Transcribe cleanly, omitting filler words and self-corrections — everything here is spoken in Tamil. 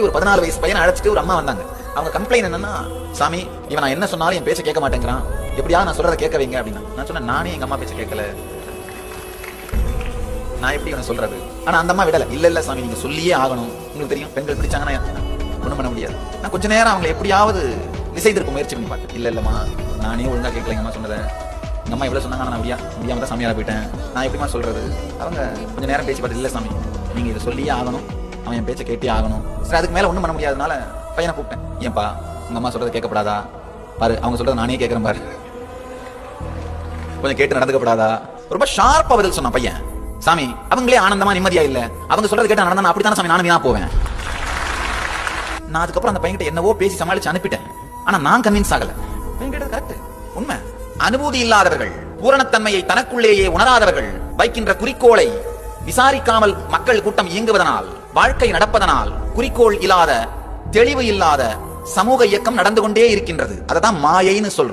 ஒரு 14 வயசு பையனை அழைச்சிட்டு ஒரு அம்மா வந்தாங்க. அவங்க கம்ப்ளைண்ட் என்னன்னா, சாமி இவன் நான் என்ன சொன்னாலும் என் பேச்ச கேட்க மாட்டேங்கிறான், எப்படியாவது நான் சொல்றதை கேட்க வைங்க அப்படின்னா. நான் சொன்னேன், நானே எங்க அம்மா பேச்ச கேட்கல, நான் எப்படி இவனை சொல்றது? ஆனா அந்த அம்மா விடல. இல்ல இல்ல சாமி, நீங்க சொல்லியே ஆகணும், உங்களுக்கு தெரியும் பெண்கள் பிடிச்சாங்கன்னா ஒண்ணும் பண்ண முடியாது. நான் கொஞ்ச நேரம் அவங்களை எப்படியாவது திசை திருப்ப முயற்சி பண்ணி பார்த்தேன். இல்ல இல்லம்மா, நானே ஒழுங்கா கேட்கல எங்க அம்மா சொன்னதை. எங்க அம்மா எவ்வளவு சொன்னாங்க, நான் முடியாம தான் சாமியாரா போயிட்டேன், நான் எப்படிமா சொல்றது? அவங்க கொஞ்ச நேரம் பேசி பார்த்து, இல்ல சாமி நீங்க இதை சொல்லியே ஆகணும், அவன் என் பேச்சை கேட்டே ஆகணும். சரி, அதுக்கு மேல ஒண்ணும் பண்ண முடியாதனால பையனை கூப்பிட்டேன். ஏன்பா உங்க அம்மா சொல்றதை கேட்கப்படாதா? பாரு அவங்க சொல்றதை நானே கேட்கறேன் பாரு, கொஞ்சம் கேட்டு நடந்துக்கப்படாதா? ரொம்ப ஷார்ப்பா பதில் சொன்னான் பையன். சாமி அவங்களே ஆனந்தமா நிம்மதியா இல்ல, அவங்க சொல்றது கேட்டு நடந்தா அப்படித்தானே சாமி நானும் வீணா போவேன். நான் அதுக்கப்புறம் அந்த பையன்கிட்ட என்னவோ பேசி சமாளிச்சு அனுப்பிட்டேன். ஆனா நான் கன்வின்ஸ் ஆகல. பையன் கேட்டது கரெக்ட், உண்மை. அனுபூதி இல்லாதவர்கள், பூரணத்தன்மையை தனக்குள்ளேயே உணராதவர்கள் வைக்கின்ற குறிக்கோளை விசாரிக்காமல் மக்கள் கூட்டம் இயங்குவதனால், வாழ்க்கை நடப்பதனால் குறிக்கோள் இல்லாத, தெளிவு இல்லாத சமூக இயக்கம் நடந்து கொண்டே இருக்கின்றது. அததான் மாயைன்னு சொல்றோம்.